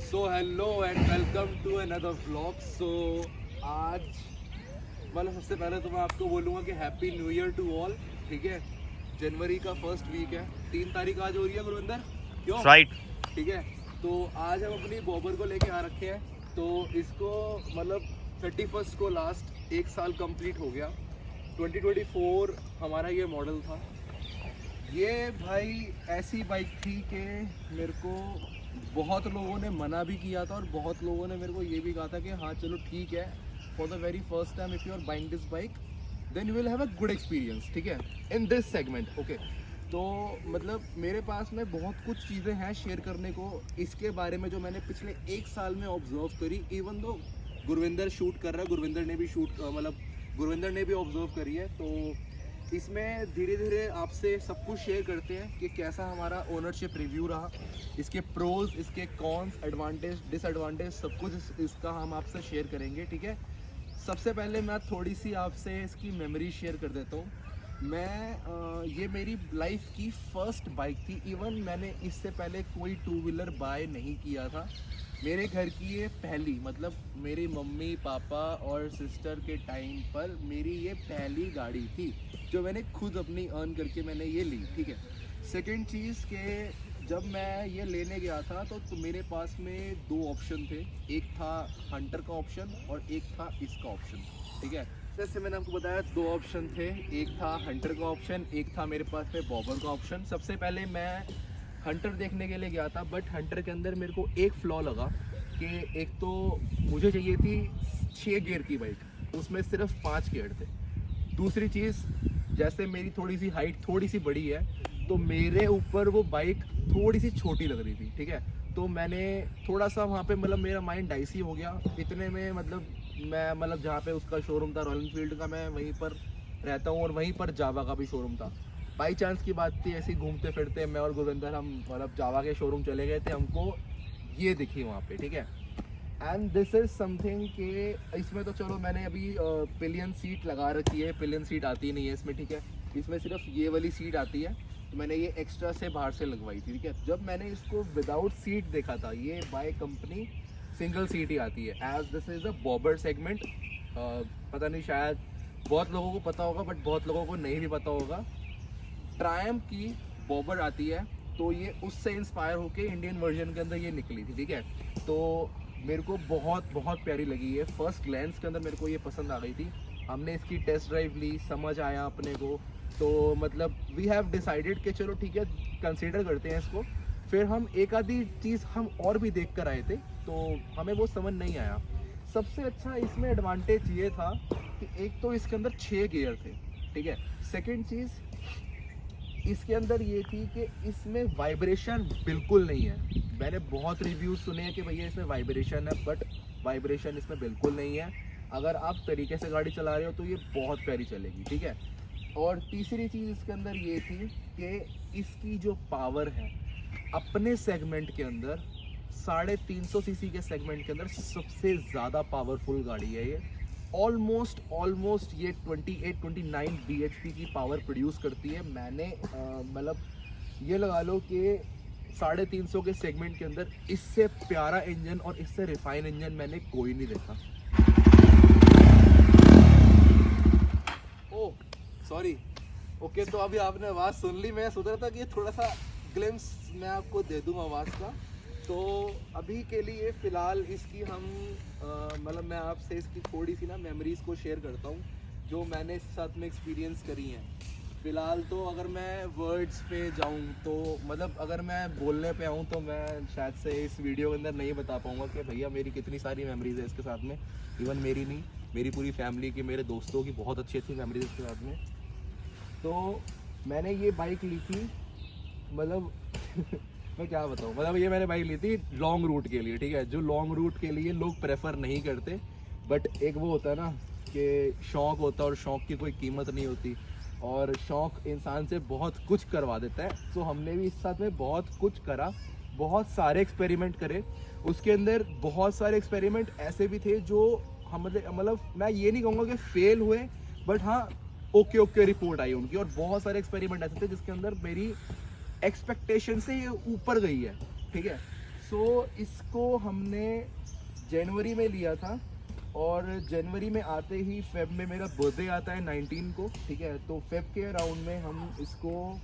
So hello and welcome to another vlog. So आज मतलब सबसे पहले तो मैं आपको बोलूँगा कि happy new year to all. ठीक है, जनवरी का फर्स्ट वीक है, 3 तारीख आज हो रही है गुरविंदर, क्यों? राइट। ठीक है, तो आज हम अपनी बॉबर को लेके आ रखे हैं। तो इसको मतलब 31st को लास्ट 1 साल कंप्लीट हो गया। 2024 हमारा ये मॉडल था। ये भाई ऐसी बाइक थी कि मेरे को बहुत लोगों ने मना भी किया था और बहुत लोगों ने मेरे को ये भी कहा था कि हाँ चलो ठीक है, for the very first time if you are buying this bike then you will have a good experience. ठीक है, इन दिस सेगमेंट। ओके, तो मतलब मेरे पास में बहुत कुछ चीज़ें हैं शेयर करने को इसके बारे में जो मैंने पिछले 1 साल में ऑब्जर्व करी। इवन दो गुरविंदर शूट कर रहा है, गुरविंदर ने भी गुरविंदर ने भी ऑब्जर्व करी है। तो इसमें धीरे धीरे आपसे सब कुछ शेयर करते हैं कि कैसा हमारा ओनरशिप रिव्यू रहा, इसके प्रोज, इसके कॉन्स, एडवांटेज, डिसएडवांटेज, सब कुछ इसका हम आपसे शेयर करेंगे। ठीक है, सबसे पहले मैं थोड़ी सी आपसे इसकी मेमोरी शेयर कर देता हूँ। ये मेरी लाइफ की फर्स्ट बाइक थी। इवन मैंने इससे पहले कोई 2 व्हीलर बाय नहीं किया था। मेरे घर की ये पहली, मतलब मेरी मम्मी पापा और सिस्टर के टाइम पर मेरी ये पहली गाड़ी थी जो मैंने खुद अपनी अर्न करके मैंने ये ली। ठीक है, सेकंड चीज़ के जब मैं ये लेने गया था तो मेरे पास में 2 ऑप्शन थे। एक था हंटर का ऑप्शन और एक था इसका ऑप्शन। ठीक है, जैसे मैंने आपको बताया 2 ऑप्शन थे, एक था हंटर का ऑप्शन, एक था मेरे पास में बॉबर का ऑप्शन। सबसे पहले मैं हंटर देखने के लिए गया था, बट हंटर के अंदर मेरे को एक फ्लॉ लगा कि एक तो मुझे चाहिए थी 6 गियर की बाइक, उसमें सिर्फ 5 गियर थे। दूसरी चीज़, जैसे मेरी थोड़ी सी हाइट थोड़ी सी बड़ी है तो मेरे ऊपर वो बाइक थोड़ी सी छोटी लग रही थी। ठीक है, तो मैंने थोड़ा सा वहाँ पे मतलब मेरा माइंड डाइसी हो गया। इतने में मैं जहाँ पे उसका शोरूम था रॉयल एनफील्ड का, मैं वहीं पर रहता हूँ और वहीं पर जावा का भी शोरूम था। बाई चांस की बात थी, ऐसे ही घूमते फिरते मैं और गुरविंदर हम मतलब जावा के शोरूम चले गए थे, हमको ये दिखी वहाँ पे। ठीक है, एंड दिस इज़ समथिंग कि इसमें तो चलो मैंने अभी पिलियन सीट लगा रखी है, पिलियन सीट आती नहीं है इसमें। ठीक है, इसमें सिर्फ ये वाली सीट आती है, तो मैंने ये एक्स्ट्रा से बाहर से लगवाई थी। ठीक है, जब मैंने इसको विदाउट सीट देखा था, ये बाय कंपनी सिंगल सीट ही आती है। As this is a bobber segment, पता नहीं शायद बहुत लोगों को पता होगा बट बहुत लोगों को नहीं भी पता होगा। ट्रायम्फ की बॉबर आती है, तो ये उससे इंस्पायर होके इंडियन वर्जन के अंदर ये निकली थी। ठीक है, तो मेरे को बहुत बहुत प्यारी लगी है। फर्स्ट ग्लैंस के अंदर मेरे को ये पसंद आ गई थी। हमने इसकी टेस्ट ड्राइव ली, समझ आया अपने को, तो मतलब वी हैव डिसाइडेड कि चलो ठीक है कंसीडर करते हैं इसको। फिर हम एक आधी चीज़ हम और भी देख कर आए थे, तो हमें वो समझ नहीं आया। सबसे अच्छा इसमें एडवांटेज ये था कि एक तो इसके अंदर 6 गियर थे। ठीक है, सेकेंड चीज़ इसके अंदर ये थी कि इसमें वाइब्रेशन बिल्कुल नहीं है। मैंने बहुत रिव्यूज़ सुने हैं कि भैया इसमें वाइब्रेशन है, बट वाइब्रेशन इसमें बिल्कुल नहीं है। अगर आप तरीके से गाड़ी चला रहे हो तो ये बहुत प्यारी चलेगी। ठीक है, और तीसरी चीज़ इसके अंदर ये थी कि इसकी जो पावर है अपने सेगमेंट के अंदर 350 सीसी के सेगमेंट के अंदर सबसे ज़्यादा पावरफुल गाड़ी है ये। ऑलमोस्ट ये 28-29 bhp की पावर प्रोड्यूस करती है। मैंने मतलब ये लगा लो कि 350 के सेगमेंट के अंदर इससे प्यारा इंजन और इससे रिफाइन इंजन मैंने कोई नहीं देखा। ओह सॉरी, ओके, तो अभी आपने आवाज़ सुन ली। मैं सोच रहा था कि थोड़ा सा ग्लिम्स मैं आपको दे दूँ आवाज़ का। तो अभी के लिए फ़िलहाल इसकी हम मतलब मैं आपसे इसकी थोड़ी सी ना मेमोरीज़ को शेयर करता हूँ जो मैंने इसके साथ में एक्सपीरियंस करी हैं। फ़िलहाल तो अगर मैं वर्ड्स पे जाऊँ तो मतलब अगर मैं बोलने पे आऊँ तो मैं शायद से इस वीडियो के अंदर नहीं बता पाऊँगा कि भैया मेरी कितनी सारी मेमोरीज़ है इसके साथ में। इवन मेरी नहीं, मेरी पूरी फैमिली की, मेरे दोस्तों की बहुत अच्छी अच्छी मेमोरीज़ इसके साथ में। तो मैंने ये बाइक ली थी, मतलब मैं क्या बताऊँ, मतलब ये मैंने बाइक ली थी लॉन्ग रूट के लिए। ठीक है, जो लॉन्ग रूट के लिए लोग प्रेफर नहीं करते, बट एक वो होता है ना कि शौक़ होता है और शौक़ की कोई कीमत नहीं होती, और शौक़ इंसान से बहुत कुछ करवा देता है। तो हमने भी इस साथ में बहुत कुछ करा, बहुत सारे एक्सपेरिमेंट करे। उसके अंदर बहुत सारे एक्सपेरिमेंट ऐसे भी थे जो हम मतलब मैं ये नहीं कहूँगा कि फेल हुए, बट हाँ ओके रिपोर्ट आई उनकी। और बहुत सारे एक्सपेरिमेंट ऐसे थे जिसके अंदर मेरी एक्सपेक्टेशन से ये ऊपर गई है। ठीक है, सो इसको हमने जनवरी में लिया था और जनवरी में आते ही फेब में मेरा बर्थडे आता है 19 को, ठीक है। तो फेब के अराउंड में हम इसको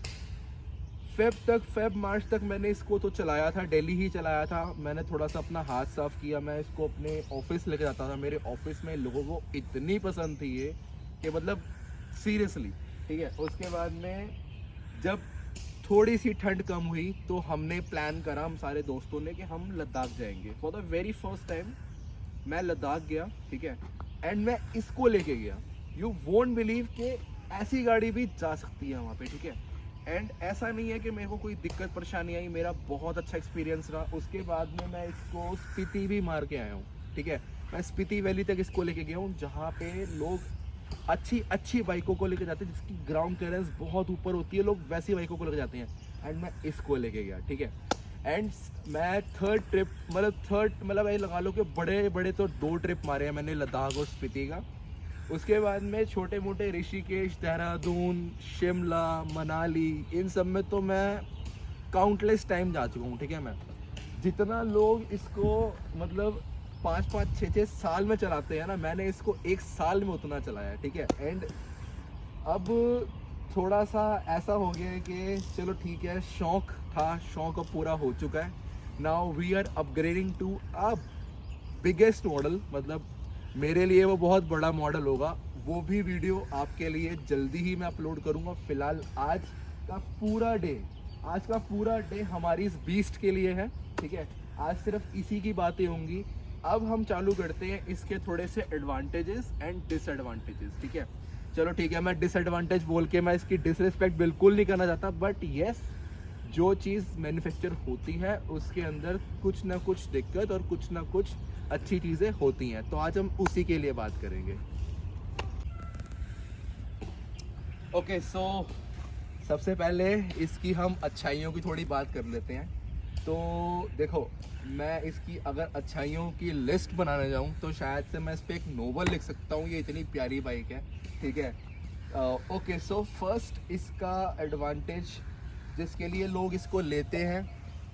फेब मार्च तक मैंने इसको तो चलाया था, दिल्ली ही चलाया था। मैंने थोड़ा सा अपना हाथ साफ़ किया, मैं इसको अपने ऑफिस लेके जाता था। मेरे ऑफिस में लोगों को इतनी पसंद थी ये कि मतलब सीरियसली, ठीक है। उसके बाद में जब थोड़ी सी ठंड कम हुई तो हमने प्लान करा हम सारे दोस्तों ने कि हम लद्दाख जाएंगे। For the very first time मैं लद्दाख गया, ठीक है। एंड मैं इसको लेके गया। यू वोंट बिलीव कि ऐसी गाड़ी भी जा सकती है वहाँ पे, ठीक है। एंड ऐसा नहीं है कि मेरे को कोई दिक्कत परेशानी आई, मेरा बहुत अच्छा एक्सपीरियंस रहा। उसके बाद में मैं इसको स्पीति भी मार के आया हूँ, ठीक है। मैं स्पीति वैली तक इसको लेके गया हूँ, जहाँ पे लोग अच्छी बाइकों को लेके जाते हैं जिसकी ग्राउंड क्लियरेंस बहुत ऊपर होती है, लोग वैसी बाइकों को लेके जाते हैं। एंड मैं इसको लेके गया, ठीक है। एंड मैं थर्ड ट्रिप मतलब ये लगा लो कि बड़े तो 2 ट्रिप मारे हैं मैंने लद्दाख और स्पीति का। उसके बाद में छोटे मोटे ऋषिकेश, देहरादून, शिमला, मनाली, इन सब में तो मैं काउंटलेस टाइम जा चुका हूँ, ठीक है। मैं जितना लोग इसको मतलब 5-5, 6-6 साल में चलाते हैं ना, मैंने इसको 1 साल में उतना चलाया, ठीक है। एंड अब थोड़ा सा ऐसा हो गया है कि चलो ठीक है, शौक अब पूरा हो चुका है। Now we are upgrading to a biggest model, मतलब मेरे लिए वो बहुत बड़ा मॉडल होगा। वो भी वीडियो आपके लिए जल्दी ही मैं अपलोड करूँगा। फ़िलहाल आज का पूरा डे हमारी इस बीस्ट के लिए है, ठीक है। आज सिर्फ इसी की बातें होंगी। अब हम चालू करते हैं इसके थोड़े से एडवांटेजेस एंड डिसएडवांटेजेस, ठीक है। चलो ठीक है, मैं डिसएडवांटेज बोल के मैं इसकी डिसरिस्पेक्ट बिल्कुल नहीं करना चाहता, बट येस, जो चीज़ मैन्युफैक्चर होती है उसके अंदर कुछ ना कुछ दिक्कत और कुछ ना कुछ अच्छी चीज़ें होती हैं। तो आज हम उसी के लिए बात करेंगे। ओके, सो सबसे पहले इसकी हम अच्छाइयों की थोड़ी बात कर लेते हैं। तो देखो, मैं इसकी अगर अच्छाइयों की लिस्ट बनाने जाऊं तो शायद से मैं इस पर एक नोवेल लिख सकता हूं, ये इतनी प्यारी बाइक है, ठीक है। ओके, सो फर्स्ट इसका एडवांटेज जिसके लिए लोग इसको लेते हैं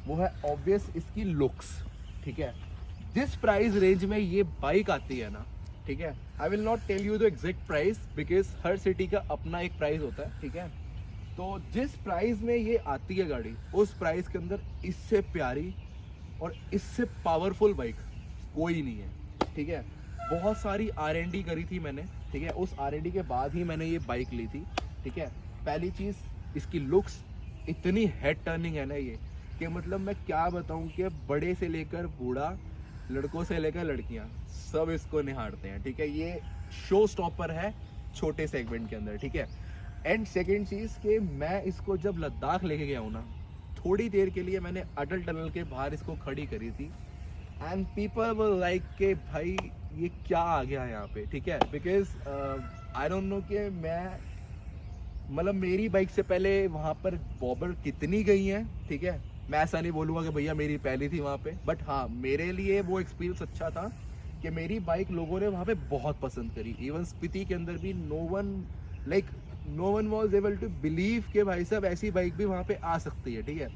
वो है ऑब्वियस इसकी लुक्स, ठीक है। जिस प्राइस रेंज में ये बाइक आती है ना, ठीक है, I will not tell you the exact price because हर सिटी का अपना एक प्राइस होता है, ठीक है। तो जिस प्राइस में ये आती है गाड़ी, उस प्राइस के अंदर इससे प्यारी और इससे पावरफुल बाइक कोई नहीं है, ठीक है। बहुत सारी R&D करी थी मैंने, ठीक है। उस R&D के बाद ही मैंने ये बाइक ली थी, ठीक है। पहली चीज़ इसकी लुक्स इतनी हेड टर्निंग है ना ये, कि मतलब मैं क्या बताऊं कि बड़े से लेकर बूढ़ा, लड़कों से लेकर लड़कियां, सब इसको निहारते हैं, ठीक है। ये शो स्टॉपर है छोटे सेगमेंट के अंदर, ठीक है। एंड सेकेंड चीज़ कि मैं इसको जब लद्दाख लेके गया हूँ ना, थोड़ी देर के लिए मैंने अटल टनल के बाहर इसको खड़ी करी थी। एंड पीपल वर लाइक के भाई ये क्या आ गया यहाँ पे, ठीक है। बिकॉज आई डोंट नो कि मैं मतलब मेरी बाइक से पहले वहाँ पर बॉबर कितनी गई हैं, ठीक है। मैं ऐसा नहीं बोलूँगा कि भैया मेरी पहली थी वहाँ पे, बट हाँ, मेरे लिए वो एक्सपीरियंस अच्छा था कि मेरी बाइक लोगों ने वहाँ पे बहुत पसंद करी। इवन स्पीति के अंदर भी no one was able to believe कि भाई साहब ऐसी बाइक भी वहाँ पे आ सकती है, ठीक है।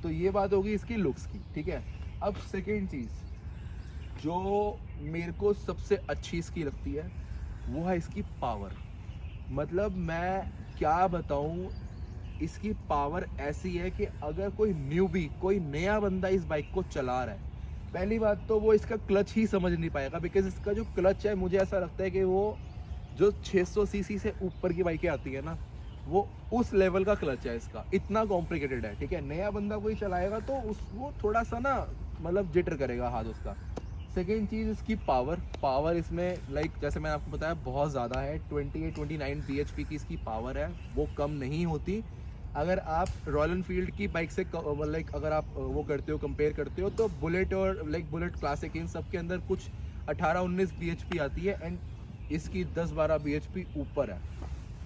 तो ये बात होगी इसकी लुक्स की, ठीक है। अब सेकेंड चीज़ जो मेरे को सबसे अच्छी इसकी लगती है वो है इसकी पावर। मतलब मैं क्या बताऊँ, इसकी पावर ऐसी है कि अगर कोई नया बंदा इस बाइक को चला रहा है, पहली बात तो वो इसका क्लच ही समझ नहीं पाएगा। बिकॉज इसका जो क्लच है, मुझे ऐसा लगता है कि वो जो 600 सीसी से ऊपर की बाइकें आती है ना, वो उस लेवल का क्लच है इसका, इतना कॉम्प्लिकेटेड है, ठीक है। नया बंदा कोई चलाएगा तो वो थोड़ा सा ना मतलब जिटर करेगा हाथ उसका। सेकेंड चीज़ इसकी पावर इसमें जैसे मैंने आपको बताया बहुत ज़्यादा है। 28-29 bhp की इसकी पावर है, वो कम नहीं होती। अगर आप रॉयल एनफील्ड की बाइक से अगर आप वो करते हो, कंपेयर करते हो, तो बुलेट और बुलेट क्लासिक, इन सब के अंदर कुछ 18-19 bhp आती है एंड इसकी 10-12 bhp ऊपर है।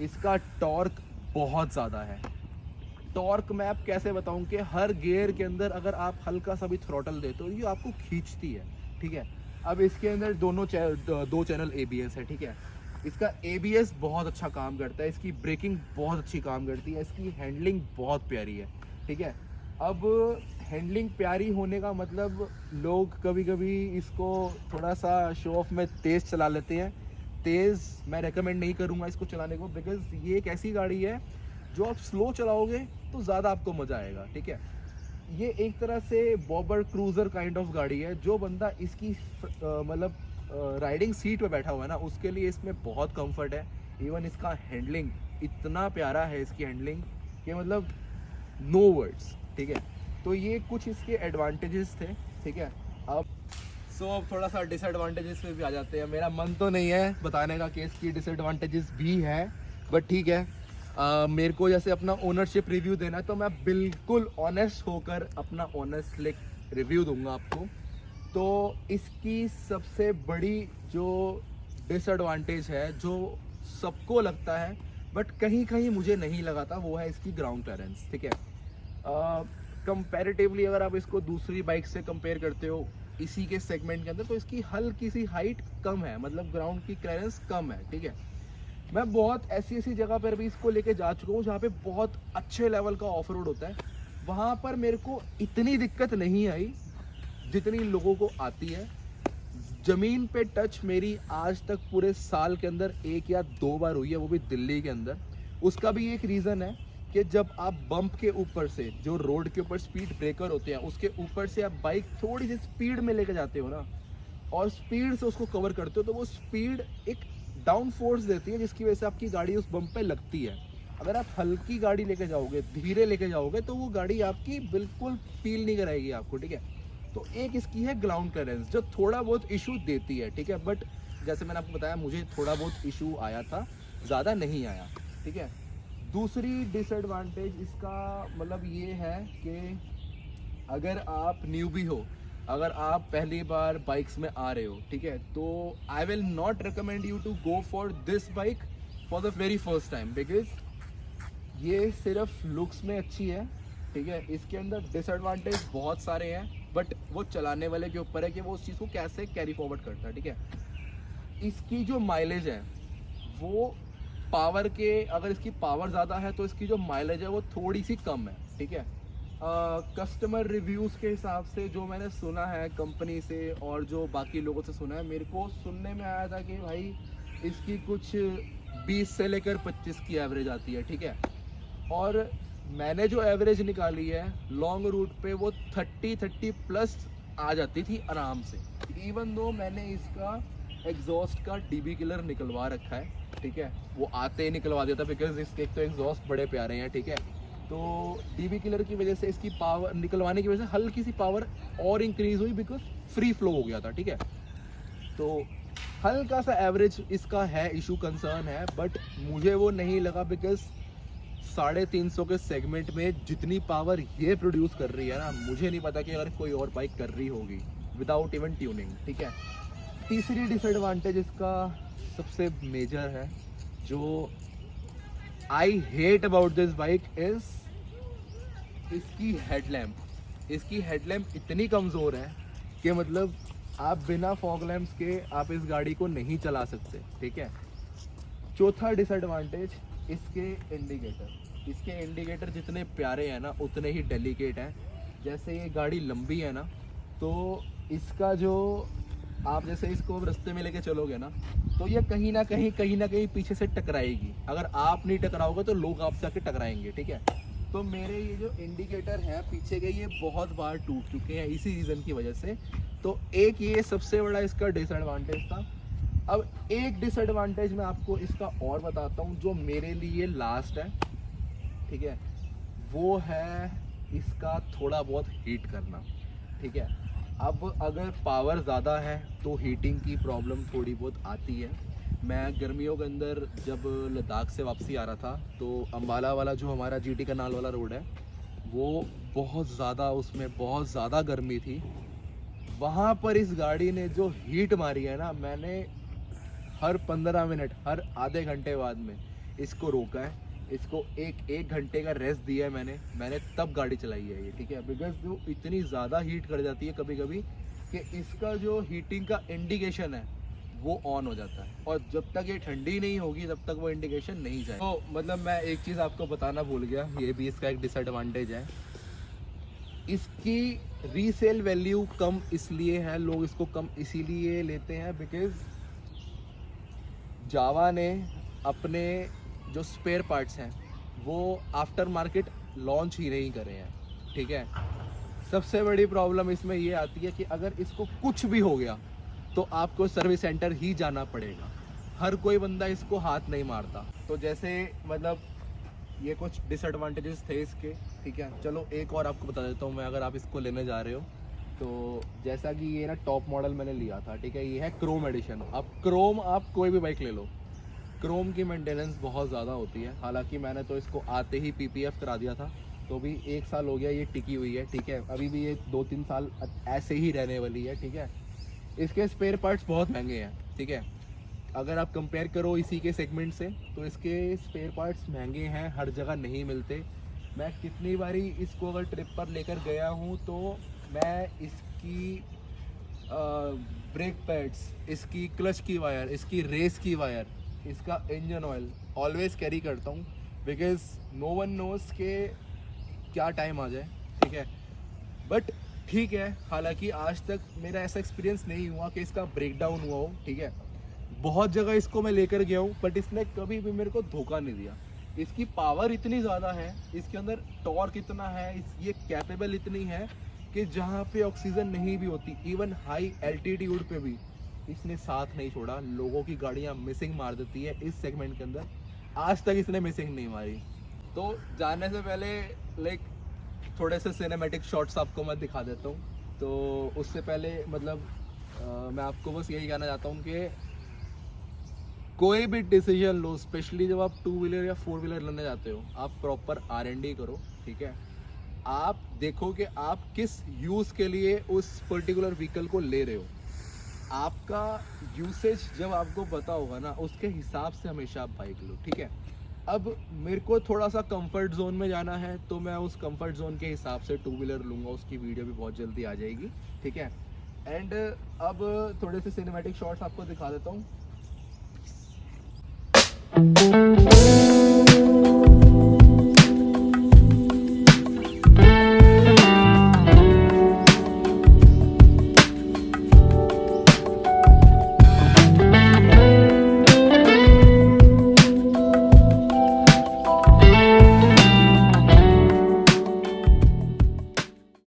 इसका टॉर्क बहुत ज़्यादा है। टॉर्क मैं आप कैसे बताऊं कि हर गियर के अंदर अगर आप हल्का सा भी थ्रॉटल देते हो, ये आपको खींचती है, ठीक है। अब इसके अंदर दो चैनल ABS है, ठीक है। इसका ABS बहुत अच्छा काम करता है, इसकी ब्रेकिंग बहुत अच्छी काम करती है, इसकी हैंडलिंग बहुत प्यारी है, ठीक है। अब हैंडलिंग प्यारी होने का मतलब लोग कभी कभी इसको थोड़ा सा शो ऑफ में तेज़ चला लेते हैं। तेज़ मैं रेकमेंड नहीं करूँगा इसको चलाने को, बिकॉज ये एक ऐसी गाड़ी है जो आप स्लो चलाओगे तो ज़्यादा आपको मज़ा आएगा, ठीक है। ये एक तरह से बॉबर क्रूज़र काइंड ऑफ गाड़ी है। जो बंदा इसकी मतलब राइडिंग सीट पे बैठा हुआ है ना, उसके लिए इसमें बहुत कंफर्ट है। इवन इसका हैंडलिंग इतना प्यारा है, इसकी हैंडलिंग कि मतलब नो वर्ड्स, ठीक है। तो ये कुछ इसके एडवांटेजेस थे, ठीक है। अब अब थोड़ा सा डिसएडवांटेजेस पे भी आ जाते हैं। मेरा मन तो नहीं है बताने का कि इसकी डिसएडवांटेजेस भी है, बट ठीक है। मेरे को जैसे अपना ओनरशिप रिव्यू देना है तो मैं बिल्कुल ऑनेस्ट होकर अपना ऑनेस्ट रिव्यू दूंगा आपको। तो इसकी सबसे बड़ी जो डिसएडवांटेज है, जो सबको लगता है बट कहीं कहीं मुझे नहीं लगा था, वो है इसकी ग्राउंड क्लियरेंस, ठीक है। कंपैरेटिवली अगर आप इसको दूसरी बाइक से कंपेयर करते हो इसी के सेगमेंट के अंदर, तो इसकी हल्की सी हाइट कम है, मतलब ग्राउंड की क्लियरेंस कम है, ठीक है। मैं बहुत ऐसी जगह पर भी इसको लेके जा चुका हूँ जहाँ पे बहुत अच्छे लेवल का ऑफ रोड होता है। वहाँ पर मेरे को इतनी दिक्कत नहीं आई जितनी लोगों को आती है। ज़मीन पे टच मेरी आज तक पूरे साल के अंदर 1 या 2 बार हुई है, वो भी दिल्ली के अंदर। उसका भी एक रीज़न है कि जब आप बम्प के ऊपर से, जो रोड के ऊपर स्पीड ब्रेकर होते हैं, उसके ऊपर से आप बाइक थोड़ी सी स्पीड में लेके जाते हो ना, और स्पीड से उसको कवर करते हो, तो वो स्पीड एक डाउन फोर्स देती है जिसकी वजह से आपकी गाड़ी उस बम्प पे लगती है। अगर आप हल्की गाड़ी लेके जाओगे, धीरे लेके जाओगे, तो वो गाड़ी आपकी बिल्कुल फील नहीं कराएगी आपको, ठीक है। तो एक इसकी है ग्राउंड क्लियरेंस जो थोड़ा बहुत इशू देती है, ठीक है। बट जैसे मैंने आपको बताया, मुझे थोड़ा बहुत इशू आया था, ज़्यादा नहीं आया, ठीक है। दूसरी डिसएडवांटेज इसका मतलब ये है कि अगर आप न्यूबी हो, अगर आप पहली बार बाइक्स में आ रहे हो, ठीक है, तो I will not recommend you to go for this bike for the very first time, because ये सिर्फ लुक्स में अच्छी है, ठीक है। इसके अंदर डिसएडवांटेज बहुत सारे हैं, बट वो चलाने वाले के ऊपर है कि वो उस चीज़ को कैसे कैरी फॉरवर्ड करता है, ठीक है। इसकी जो माइलेज है वो पावर के, अगर इसकी पावर ज़्यादा है तो इसकी जो माइलेज है वो थोड़ी सी कम है, ठीक है। कस्टमर रिव्यूज़ के हिसाब से जो मैंने सुना है कंपनी से और जो बाकी लोगों से सुना है, मेरे को सुनने में आया था कि भाई इसकी कुछ 20 से लेकर 25 की एवरेज आती है, ठीक है। और मैंने जो एवरेज निकाली है लॉन्ग रूट पे वो 30 प्लस आ जाती थी आराम से। इवन दो मैंने इसका एग्जॉस्ट का डीबी किलर निकलवा रखा है, ठीक है, वो आते ही निकलवा देता बिकॉज इसके एक तो एग्जॉस्ट बड़े प्यारे हैं, ठीक है। तो डीबी किलर की वजह से इसकी पावर निकलवाने की वजह से हल्की सी पावर और इंक्रीज हुई बिकॉज फ्री फ्लो हो गया था, ठीक है। तो हल्का सा एवरेज इसका है इशू, कंसर्न है, बट मुझे वो नहीं लगा बिकॉज 350 के सेगमेंट में जितनी पावर ये प्रोड्यूस कर रही है ना, मुझे नहीं पता कि अगर कोई और बाइक कर रही होगी विदाउट इवन ट्यूनिंग, ठीक है। तीसरी डिसएडवांटेज इसका सबसे मेजर है, जो I hate about this bike is इसकी हेडलैम्प। इसकी हेडलैम्प इतनी कमज़ोर है कि मतलब आप बिना फॉग लैम्प्स के आप इस गाड़ी को नहीं चला सकते, ठीक है। चौथा डिसएडवांटेज इसके इंडिकेटर। इसके इंडिकेटर जितने प्यारे हैं ना उतने ही डेलिकेट हैं। जैसे ये गाड़ी लंबी है ना, तो इसका जो आप जैसे इसको रास्ते में लेके चलोगे ना, तो ये कहीं ना कहीं पीछे से टकराएगी। अगर आप नहीं टकराओगे तो लोग आपसे आके टकराएंगे, ठीक है। तो मेरे ये जो इंडिकेटर है पीछे के, ये बहुत बार टूट चुके हैं इसी रीज़न की वजह से। तो एक ये सबसे बड़ा इसका डिसएडवांटेज था। अब एक डिसएडवांटेज मैं आपको इसका और बताता हूँ जो मेरे लिए लास्ट है, ठीक है। वो है इसका थोड़ा बहुत हीट करना, ठीक है। अब अगर पावर ज़्यादा है तो हीटिंग की प्रॉब्लम थोड़ी बहुत आती है। मैं गर्मियों के अंदर जब लद्दाख से वापसी आ रहा था, तो अम्बाला वाला जो हमारा जीटी कनाल वाला रोड है, वो बहुत ज़्यादा गर्मी थी। वहाँ पर इस गाड़ी ने जो हीट मारी है ना, मैंने हर 15 मिनट, हर आधे घंटे बाद में इसको रोका है, इसको एक घंटे का रेस्ट दिया है मैंने तब गाड़ी चलाई है ये, ठीक है। बिकॉज वो इतनी ज़्यादा हीट कर जाती है कभी कभी कि इसका जो हीटिंग का इंडिकेशन है वो ऑन हो जाता है, और जब तक ये ठंडी नहीं होगी तब तक वो इंडिकेशन नहीं जाए। तो मतलब मैं एक चीज़ आपको बताना भूल गया, ये भी इसका एक डिसएडवांटेज है। इसकी रीसेल वैल्यू कम इसलिए है, लोग इसको कम इसीलिए लेते हैं बिकॉज जावा ने अपने जो स्पेयर पार्ट्स हैं वो आफ्टर मार्केट लॉन्च ही नहीं करे हैं, ठीक है। सबसे बड़ी प्रॉब्लम इसमें ये आती है कि अगर इसको कुछ भी हो गया तो आपको सर्विस सेंटर ही जाना पड़ेगा, हर कोई बंदा इसको हाथ नहीं मारता। तो जैसे मतलब ये कुछ डिसएडवांटेजेस थे इसके, ठीक है। चलो एक और आपको बता देता हूँ मैं, अगर आप इसको लेने जा रहे हो तो जैसा कि ये ना टॉप मॉडल मैंने लिया था, ठीक है, ये है क्रोम एडिशन। अब क्रोम आप कोई भी बाइक ले लो, क्रोम की मेंटेनेंस बहुत ज़्यादा होती है। हालांकि मैंने तो इसको आते ही पीपीएफ करा दिया था, तो भी 1 साल हो गया ये टिकी हुई है, ठीक है। अभी भी ये 2-3 साल ऐसे ही रहने वाली है, ठीक है। इसके स्पेयर पार्ट्स बहुत महंगे हैं, ठीक है। अगर आप कंपेयर करो इसी के सेगमेंट से तो इसके स्पेयर पार्ट्स महंगे हैं, हर जगह नहीं मिलते। मैं कितनी बारी इसको अगर ट्रिप पर लेकर गया हूँ तो मैं इसकी ब्रेक पैड्स, इसकी क्लच की वायर, इसकी रेस की वायर, इसका इंजन ऑयल ऑलवेज कैरी करता हूँ बिकॉज नो वन नोस के क्या टाइम आ जाए, ठीक है। बट ठीक है, हालांकि आज तक मेरा ऐसा एक्सपीरियंस नहीं हुआ कि इसका ब्रेक डाउन हुआ हो, ठीक है। बहुत जगह इसको मैं लेकर गया हूँ बट इसने कभी भी मेरे को धोखा नहीं दिया। इसकी पावर इतनी ज़्यादा है, इसके अंदर टॉर्क इतना है, ये कैपेबल इतनी है कि जहाँ पे ऑक्सीजन नहीं भी होती, इवन हाई एल्टीट्यूड पे भी इसने साथ नहीं छोड़ा। लोगों की गाड़ियाँ मिसिंग मार देती है इस सेगमेंट के अंदर, आज तक इसने मिसिंग नहीं मारी। तो जाने से पहले लाइक थोड़े से सिनेमैटिक शॉट्स आपको मैं दिखा देता हूँ। तो उससे पहले मतलब मैं आपको बस यही कहना चाहता हूँ कि कोई भी डिसीजन लो, स्पेशली जब आप 2 व्हीलर या 4 व्हीलर लेने जाते हो, आप प्रॉपर R&D करो, ठीक है। आप देखो कि आप किस यूज़ के लिए उस पर्टिकुलर व्हीकल को ले रहे हो। आपका यूसेज जब आपको पता होगा ना, उसके हिसाब से हमेशा आप बाइक लो, ठीक है। अब मेरे को थोड़ा सा कंफर्ट जोन में जाना है तो मैं उस कंफर्ट जोन के हिसाब से 2 व्हीलर लूँगा, उसकी वीडियो भी बहुत जल्दी आ जाएगी, ठीक है। एंड अब थोड़े से सिनेमैटिक शॉट्स आपको दिखा देता हूँ।